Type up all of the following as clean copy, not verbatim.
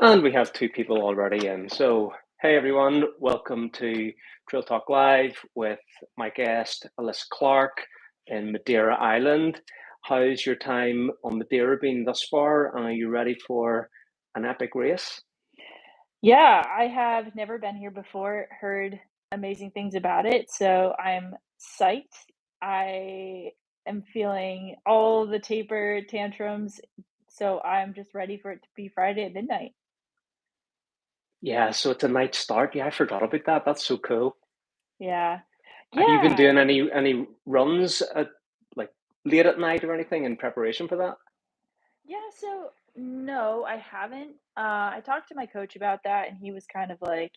And we have two people already in. So, hey everyone, welcome to Trail Talk Live with my guest, Alyssa Clark in Madeira Island. How's your time on Madeira been thus far? And are you ready for an epic race? Yeah, I have never been here before, heard amazing things about it, so I'm psyched. I am feeling all the taper tantrums, so I'm just ready for it to be Friday at midnight. Yeah, so it's a night start. Yeah, I forgot about that. That's so cool. Yeah. Have you been Yeah. doing any runs at like late at night or anything in preparation for that? Yeah, so no, I haven't. I talked to my coach about that, and he was kind of like,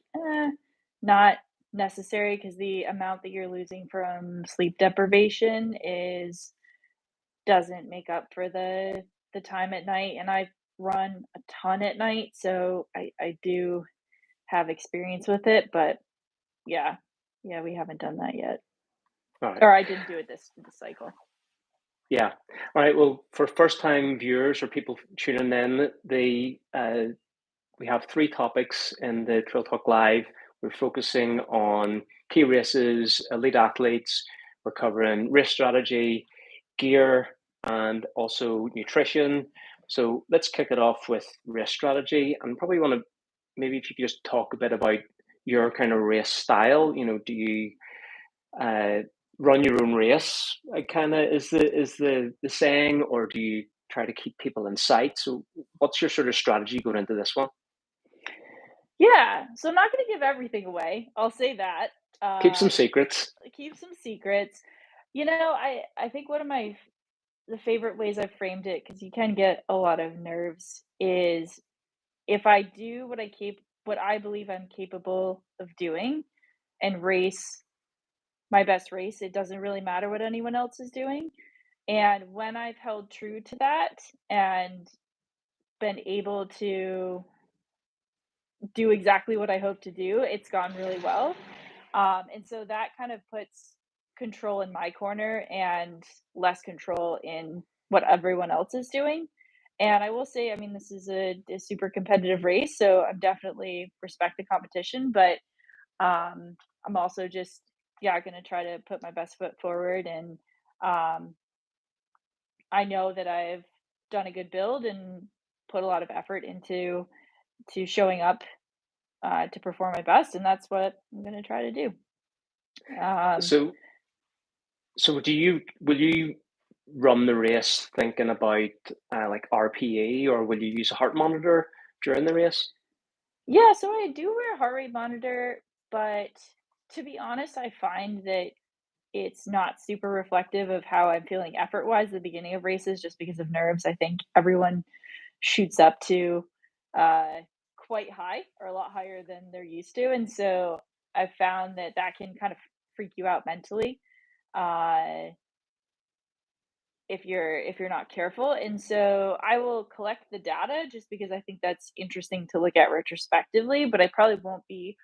not necessary because the amount that you're losing from sleep deprivation is doesn't make up for the time at night, and I run a ton at night, so I do have experience with it, but yeah. Yeah, we haven't done that yet. All right. Or I didn't do it this cycle. Yeah. All right. Well, for first-time viewers or people tuning in, we have three topics in the Trail Talk Live. We're focusing on key races, elite athletes. We're covering race strategy, gear, and also nutrition. So let's kick it off with race strategy, and probably want to maybe if you could just talk a bit about your kind of race style. Do you uh, run your own race? Kind of is the saying, or do you try to keep people in sight? So, what's your sort of strategy going into this one? Yeah, so I'm not gonna give everything away, I'll say that. Keep some Um, secrets. keep some secrets. I think one of my the favorite ways I've framed it, because you can get a lot of nerves, is if I do what I believe I'm capable of doing and race my best race, it doesn't really matter what anyone else is doing. And when I've held true to that and been able to do exactly what I hope to do, it's gone really well. And so that kind of puts control in my corner and less control in what everyone else is doing. And I will say, I mean, this is a super competitive race, so I'm definitely respect the competition, but I'm also just, yeah, going to try to put my best foot forward. And um, I know that I've done a good build and put a lot of effort into showing up to perform my best, and that's what I'm going to try to do. Um, So, so will you run the race thinking about like RPE, or will you use a heart monitor during the race? yeah, so I do wear a heart rate monitor, but to be honest, I find that it's not super reflective of how I'm feeling effort wise at the beginning of races just because of nerves. I think everyone shoots up to uh, quite high or a lot higher than they're used to. And so I've found that that can kind of freak you out mentally uh, if you're not careful. And so I will collect the data just because I think that's interesting to look at retrospectively, but I probably won't be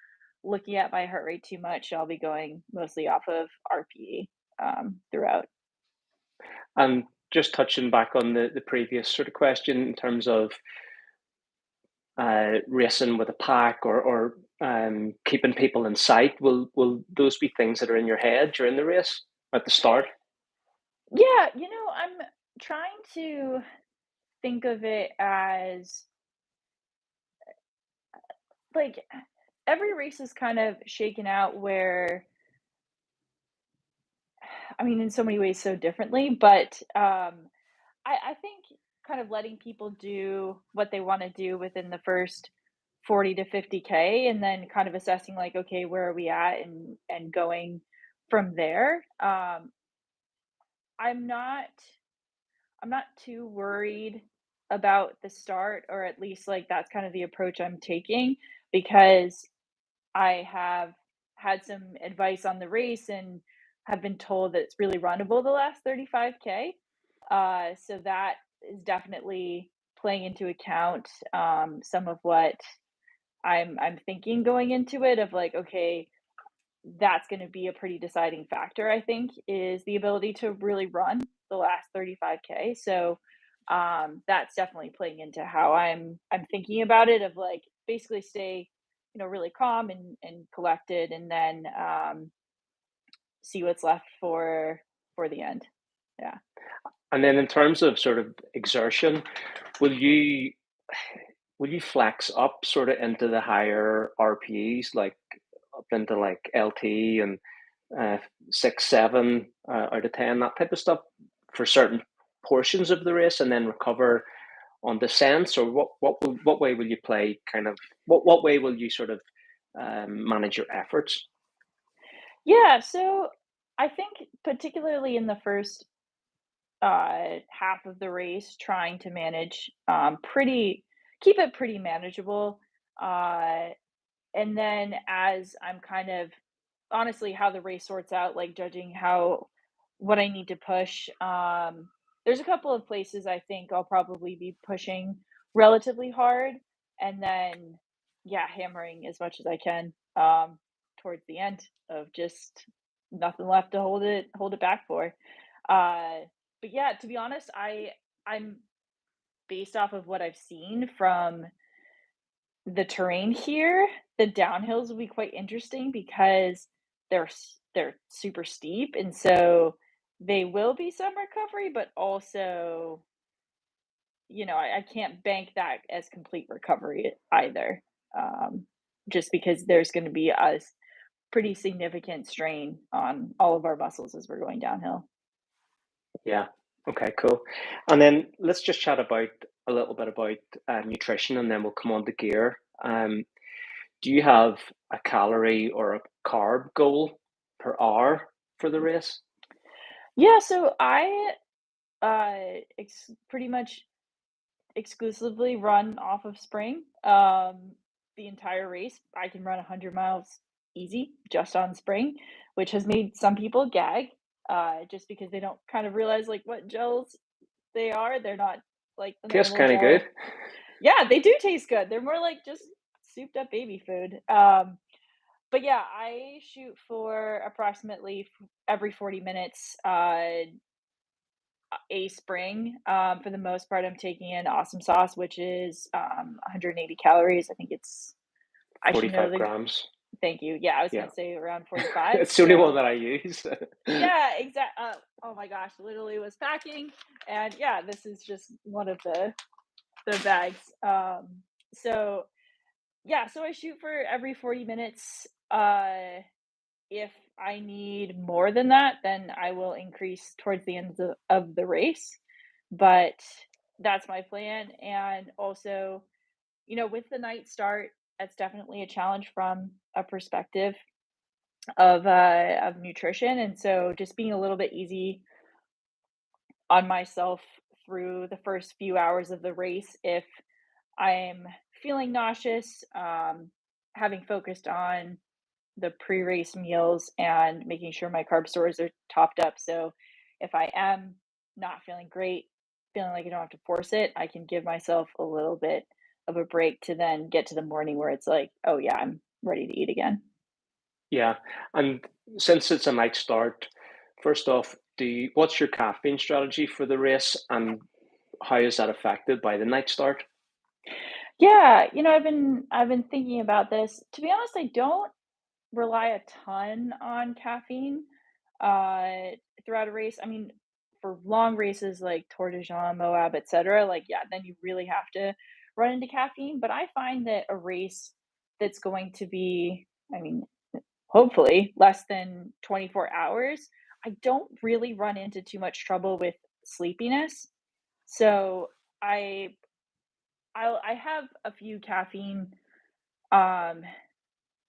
looking at my heart rate too much. I'll be going mostly off of RPE throughout. And just touching back on the previous sort of question in terms of racing with a pack, or keeping people in sight, will those be things that are in your head during the race at the start? Yeah, I'm trying to think of it as like every race is kind of shaken out where, I mean, in so many ways, so differently, but I think kind of letting people do what they want to do within the first 40 to 50K and then kind of assessing like, okay, where are we at and going from there. I'm not I'm not too worried about the start, or at least like that's kind of the approach I'm taking, because I have had some advice on the race and have been told that it's really runnable the last 35K. So that is definitely playing into account some of what I'm thinking going into it of like, okay, that's going to be a pretty deciding factor, I think, is the ability to really run the last 35K. So that's definitely playing into how I'm thinking about it, of like basically stay, really calm and collected, and then see what's left for the end. Yeah. And then in terms of sort of exertion, will you will you flex up sort of into the higher RPEs, like up into like LT and uh, 6, 7 out of 10, that type of stuff for certain portions of the race, and then recover on descents, or what way will you play? Kind of what way will you sort of manage your efforts? Yeah, so I think particularly in the first half of the race, trying to manage pretty keep it pretty manageable. Uh and then as I'm kind of honestly how the race sorts out, like judging how what I need to push. There's a couple of places I think I'll probably be pushing relatively hard, and then yeah, hammering as much as I can towards the end, of just nothing left to hold it back for. Uh but yeah, to be honest, I'm based off of what I've seen from the terrain here, the downhills will be quite interesting because they're super steep, and so they will be some recovery, but also, I can't bank that as complete recovery either, just because there's gonna be a pretty significant strain on all of our muscles as we're going downhill. Yeah. Okay. Cool. And then let's just chat about a little bit about nutrition, and then we'll come on to gear. Do you have a calorie or a carb goal per hour for the race? Yeah, so I pretty much exclusively run off of spring. The entire race, I can run 100 miles easy just on spring, which has made some people gag, just because they don't kind of realize like what gels they are. They're not like the Tastes normal kind of good. gel. Yeah, they do taste good. They're more like just souped up baby food. But yeah, I shoot for approximately every 40 minutes. A spring. For the most part, I'm taking in awesome sauce, which is 180 calories. I think I should know 45 the. grams. Thank you. Yeah, I was Yeah. gonna say around 45. It's the only one So that I use. yeah, exact. Oh my gosh, literally was packing, and yeah, this is just one of the bags. So yeah, so I shoot for every 40 minutes. If I need more than that, then I will increase towards the end of the race. But that's my plan. And also, with the night start, that's definitely a challenge from a perspective of nutrition. And so just being a little bit easy on myself through the first few hours of the race, if I'm feeling nauseous, having focused on the pre-race meals and making sure my carb stores are topped up. So if I am not feeling great, feeling like I don't have to force it, I can give myself a little bit of a break to then get to the morning where it's like, oh yeah, I'm ready to eat again. Yeah. And since it's a night start, first off, what's your caffeine strategy for the race, and how is that affected by the night start? Yeah, I've been thinking about this. To be honest, I don't rely a ton on caffeine uh throughout a race. I mean, for long races like Tour de Jean, Moab, etc., like yeah, then you really have to run into caffeine. But I find that a race that's going to be, I mean, hopefully less than 24 hours, I don't really run into too much trouble with sleepiness. So I I have a few caffeine um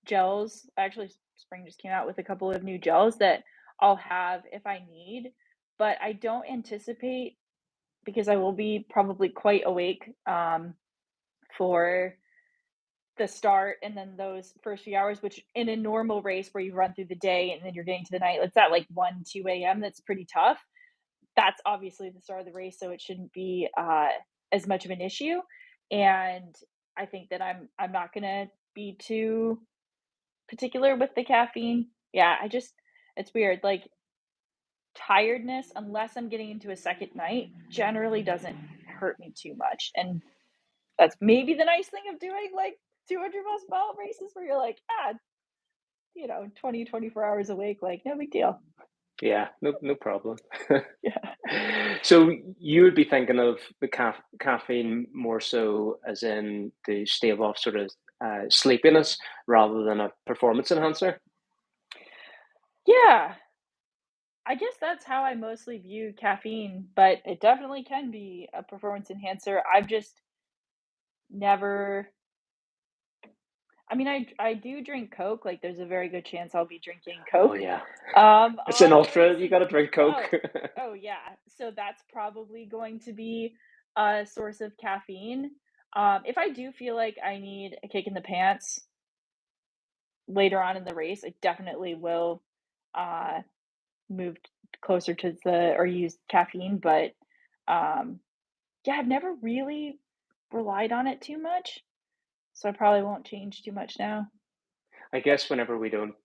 gels. Actually, Spring just came out with a couple of new gels that I'll have if I need, but I don't anticipate, because I will be probably quite awake for the start and then those first few hours, which in a normal race where you run through the day and then you're getting to the night, it's at like 1, 2 a.m. That's pretty tough. That's obviously the start of the race, so it shouldn't be as much of an issue. And I think that I'm not gonna be too particular with the caffeine. Yeah, it's weird, like, tiredness, unless I'm getting into a second night, generally doesn't hurt me too much. And that's maybe the nice thing of doing like 200 plus mile races where you're like, 24 hours awake, like no big deal. Yeah, no problem. Yeah. So you would be thinking of the caffeine more so as in to stave off sort of sleepiness rather than a performance enhancer? Yeah. I guess that's how I mostly view caffeine, but it definitely can be a performance enhancer. I've just never I mean, I do drink Coke, like, there's a very good chance I'll be drinking Oh Coke, yeah, it's an on a ultra. race You and got to drink Coke. oh, yeah. So that's probably going to be a source of caffeine. If I do feel like I need a kick in the pants later on in the race, I definitely will, uh, move closer to the or use caffeine, but, um, yeah, I've never really relied on it too much, so I probably won't change too much now. I guess whenever we don't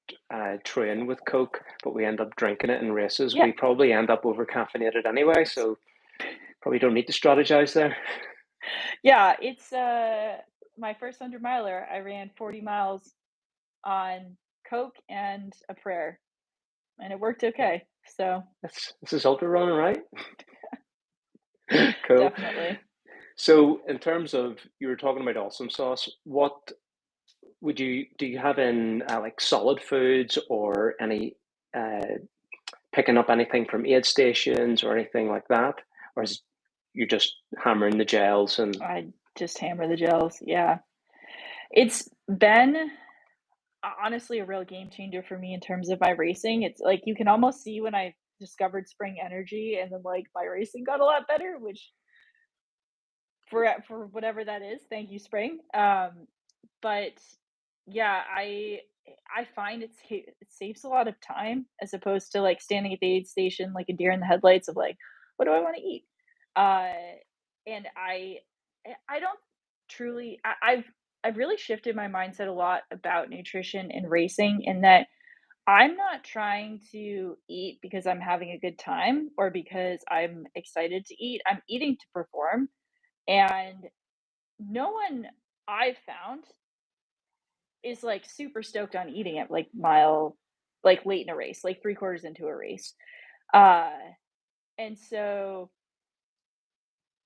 train with Coke, but we end up drinking it in races, Yeah. we probably end up over caffeinated anyway. So probably don't need to strategize there. Yeah, it's, my first 100 miler, I ran 40 miles on Coke and a prayer, and it worked okay, so This is ultra running, right? Cool. definitely. So in terms of you were talking about awesome sauce, what would you do you have in like solid foods or any uh, picking up anything from aid stations or anything like that, or is you just hammering the gels and I just hammer the gels, yeah. It's been honestly a real game changer for me in terms of my racing. It's like you can almost see when I discovered Spring Energy and then, like, my racing got a lot better, which for whatever that is, thank you, Spring. But yeah, I find it saves a lot of time as opposed to, like, standing at the aid station like a deer in the headlights of, like, "What do I wanna eat?" Uh, and I don't truly I've really shifted my mindset a lot about nutrition and racing in that I'm not trying to eat because I'm having a good time or because I'm excited to eat. I'm eating to perform, and no one I've found is, like, super stoked on eating at, like, late in a race, like, 3 quarters into a race. Uh, and so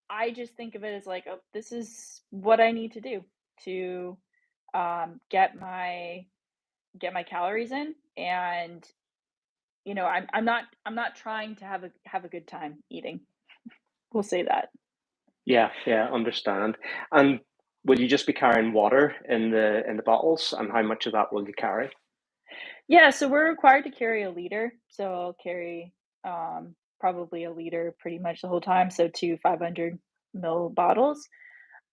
I just think of it as like, "Oh, this is what I need to do to, get my calories in," and, I'm not trying to have a good time eating. We'll say that. yeah, understand. And will you just be carrying water in the bottles, and how much of that will you carry? Yeah, so we're required to carry a liter, so I'll carry, probably a liter pretty much the whole time, so 2 500 ml bottles,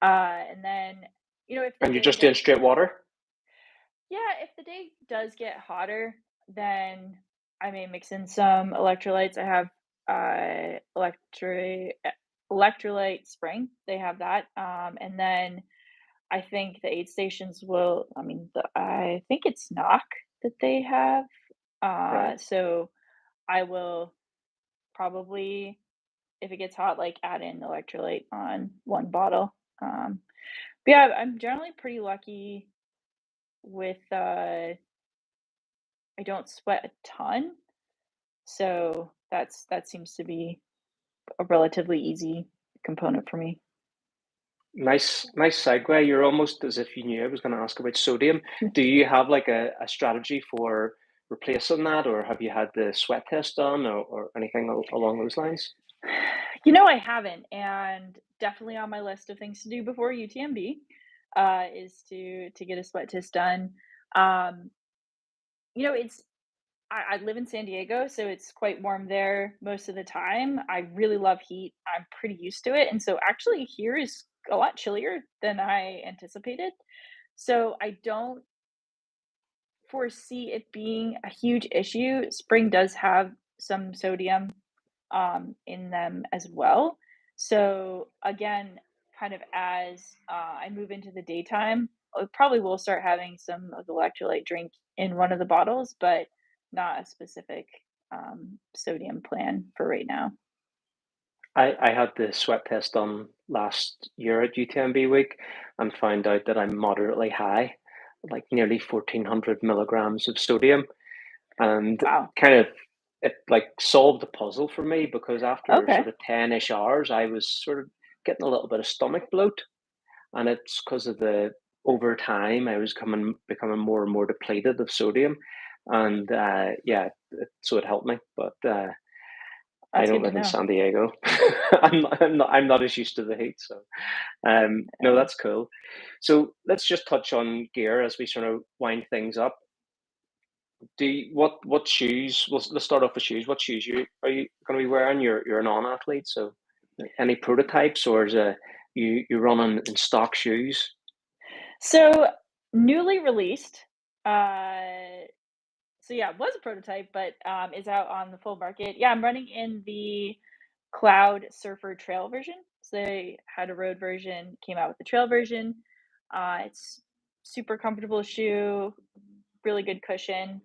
and then, if the And you're day just doing does straight water? if the day does get hotter, then I may mix in some electrolytes. I have, electrolyte Spring, they have that, and then I think the aid stations I think it's knock that they have. Right. So I will probably, if it gets hot, like add in electrolyte on one bottle. But yeah, I'm generally pretty lucky with I don't sweat a ton, so that seems to be a relatively easy component for me. Nice segue. You're almost as if you knew I was going to ask about sodium. Do you have like a strategy for replacing that, or have you had the sweat test done, or anything along those lines? I haven't, and definitely on my list of things to do before UTMB, is to get a sweat test done. Um, it's I live in San Diego, so it's quite warm there most of the time. I really love heat. I'm pretty used to it, and so actually here is a lot chillier than I anticipated. So I don't foresee it being a huge issue. Spring does have some sodium in them as well. So again, kind of as I move into the daytime, I probably will start having some of the electrolyte drink in one of the bottles, but not a specific sodium plan for right now. I had the sweat test done last year at UTMB week and found out that I'm moderately high, like nearly 1400 milligrams of sodium. And Wow. kind of it like solved the puzzle for me because after Okay. sort of 10-ish hours, I was sort of getting a little bit of stomach bloat. And it's because of the over time I was becoming more and more depleted of sodium. And yeah, so it helped me. But I That's don't good to live in know. San Diego. I'm not as used to the heat. So no, Yeah. that's cool. So let's just touch on gear as we sort of wind things up. What shoes? Well, let's start off with shoes. What shoes are you going to be wearing? You're a non-athlete, so any prototypes, or is you run in stock shoes? So, newly released, uh, so yeah, it was a prototype, but, is out on the full market. Yeah, I'm running in the Cloud Surfer Trail version. So they had a road version, came out with the trail version. It's super comfortable shoe, really good cushion.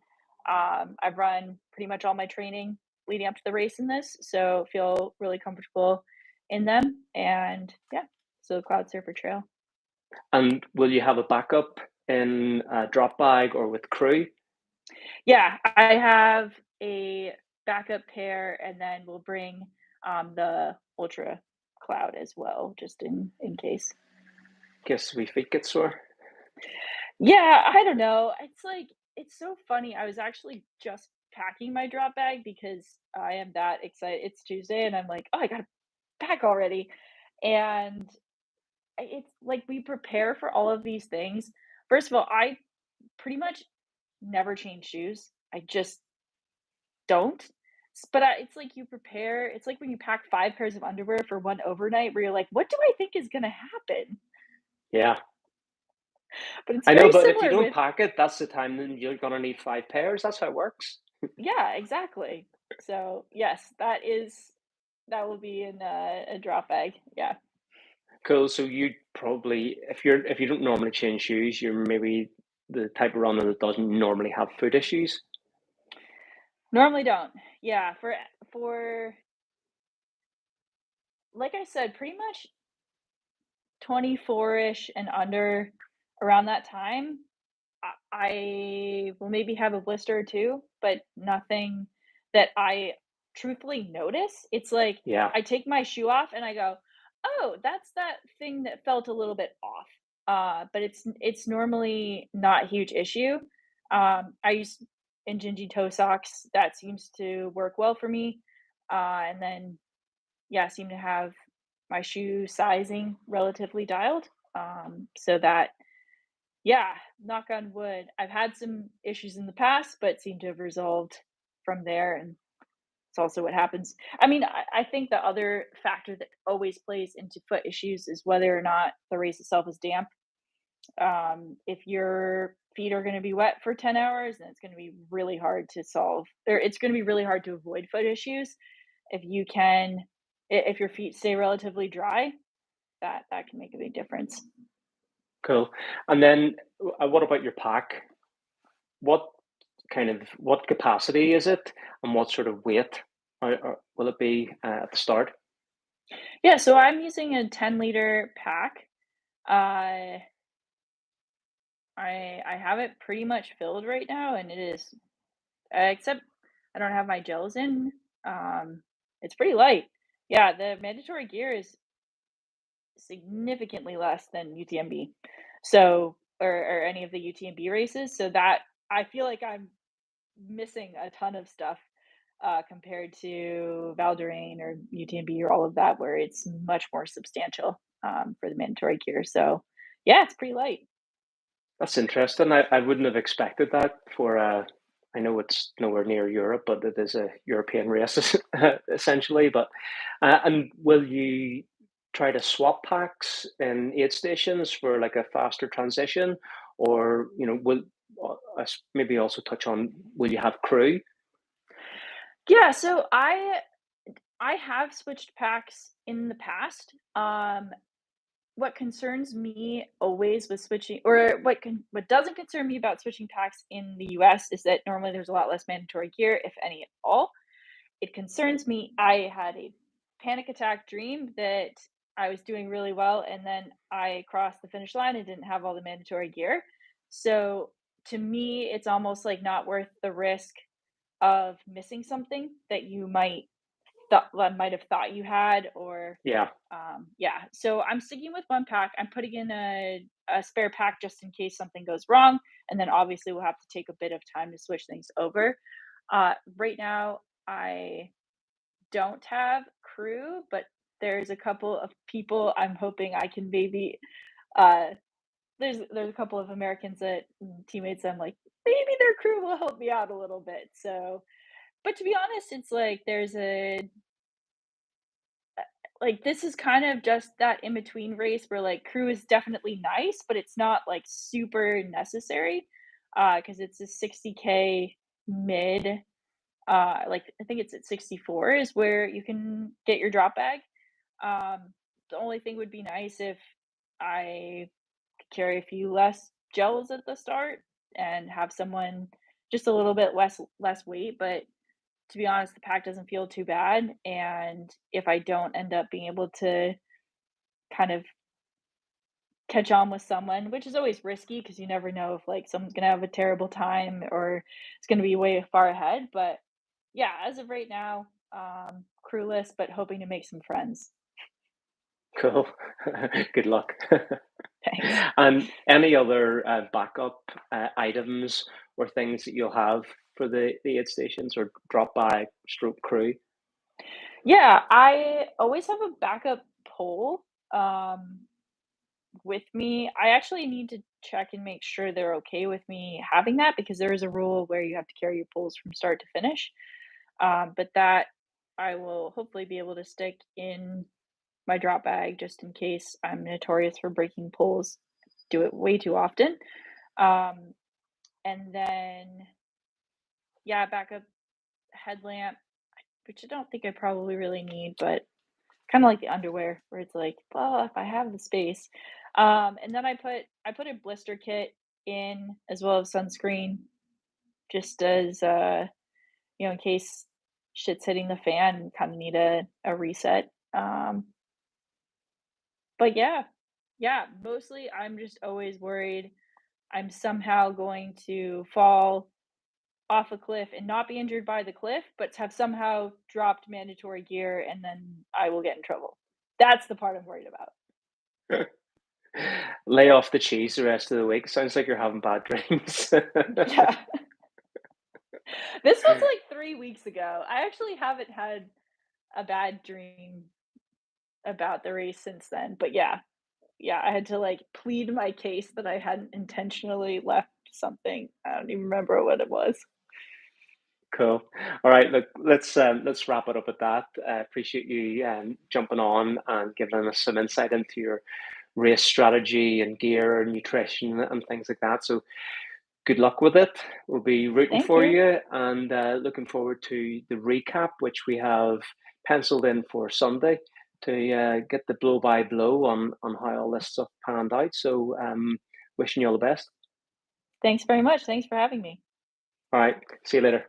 I've run pretty much all my training leading up to the race in this, so feel really comfortable in them. And yeah, so Cloud Surfer Trail. And will you have a backup in a drop bag or with crew? Yeah, I have a backup pair, and then we'll bring the Ultra Cloud as well, just in case. Guess we feet get sore. Yeah, I don't know. It's like it's so funny. I was actually just packing my drop bag because I am that excited. It's Tuesday, and I'm like, oh, I gotta pack already. And it's like we prepare for all of these things. First of all, I pretty much never change shoes. I just don't. But it's like you prepare. It's like when you pack 5 pairs of underwear for one overnight, where you're like, what do I think is gonna happen? Yeah, But it's I know, very but if you similar don't with pack it, that's the time then you're gonna need 5 pairs. That's how it works. yeah, exactly. So, yes, that will be in a drop bag, yeah. Cool. So you probably, if you don't normally change shoes, you're maybe the type of runner that doesn't normally have foot issues. Normally don't. Yeah, for like I said, pretty much 24-ish and under, around that time, I will maybe have a blister or 2, but nothing that I truthfully notice. It's like Yeah. I take my shoe off and I go, "Oh, that's that thing that felt a little bit off." But it's normally not a huge issue. I use Injinji toe socks. That seems to work well for me. And then, yeah, seem to have my shoe sizing relatively dialed. So that yeah, knock on wood. I've had some issues in the past, but seem to have resolved from there, and it's also what happens. I mean, I think the other factor that always plays into foot issues is whether or not the race itself is damp. If your feet are going to be wet for 10 hours, then it's going to be really hard to solve, or it's going to be really hard to avoid foot issues. If you can, if your feet stay relatively dry, that can make a big difference. Cool. And then what about your pack? What what capacity is it, and what sort of weight will it be at the start? Yeah, so I'm using a 10-liter pack. Uh, I have it pretty much filled right now, and it is except I don't have my gels in. It's pretty light. Yeah, the mandatory gear is significantly less than UTMB, so or any of the UTMB races. So that I feel like I'm missing a ton of stuff compared to Valderrane or UTMB or all of that, where it's much more substantial for the mandatory gear. So yeah, it's pretty light. That's interesting. I wouldn't have expected that for I know it's nowhere near Europe, but it is a European race essentially. But and will you try to swap packs in aid stations for like a faster transition, or will maybe also touch on will you have crew? Yeah, so I have switched packs in the past. What concerns me always with switching, or what doesn't concern me about switching packs in the US is that normally there's a lot less mandatory gear, if any at all. It concerns me. I had a panic attack dream that I was doing really well, and then I crossed the finish line and didn't have all the mandatory gear. So to me, it's almost like not worth the risk of missing something that you might have thought you had, or Yeah. yeah. So I'm sticking with one pack. I'm putting in a spare pack just in case something goes wrong, and then obviously we'll have to take a bit of time to switch things over. Right now, I don't have crew, but there's a couple of people I'm hoping I can maybe uh there's a couple of Americans that teammates I'm like, maybe their crew will help me out a little bit. So, but to be honest, it's like there's a like this is kind of just that in between race where like crew is definitely nice, but it's not like super necessary because it's a 60K mid. Like I think it's at 64 is where you can get your drop bag. The only thing would be nice if I could carry a few less gels at the start and have someone just a little bit less weight, but to be honest, the pack doesn't feel too bad, and if I don't end up being able to kind of catch on with someone, which is always risky because you never know if, like, someone's gonna have a terrible time or it's gonna be way far ahead, but yeah, as of right now, crewless, but hoping to make some friends. Cool. Good luck. Thanks. And any other backup items or things that you'll have for the aid stations or drop by stroke crew? Yeah, I always have a backup pole, with me. I actually need to check and make sure they're okay with me having that because there is a rule where you have to carry your poles from start to finish. But that I will hopefully be able to stick in my drop bag just in case. I'm notorious for breaking poles, do it way too often. Um, and then, yeah, backup headlamp, which I don't think I probably really need, but kind of like the underwear where it's like, well, if I have the space. And then I put a blister kit in as well as sunscreen just as in case shit's hitting the fan and kind of need a reset. But yeah, yeah, mostly I'm just always worried I'm somehow going to fall off a cliff and not be injured by the cliff, but have somehow dropped mandatory gear and then I will get in trouble. That's the part I'm worried about. Lay off the cheese the rest of the week. Sounds like you're having bad dreams. Yeah. This was like 3 weeks ago. I actually haven't had a bad dream about the race since then, but yeah. Yeah, I had to, like, plead my case that I hadn't intentionally left something. I don't even remember what it was. Cool. All right, look, let's wrap it up at that. Appreciate you jumping on and giving us some insight into your race strategy and gear and nutrition and things like that. So good luck with it. We'll be rooting Thank for you. you and looking forward to the recap, which we have penciled in for Sunday to get the blow by blow on how all this stuff panned out. So wishing you all the best. Thanks very much. Thanks for having me. All right, see you later.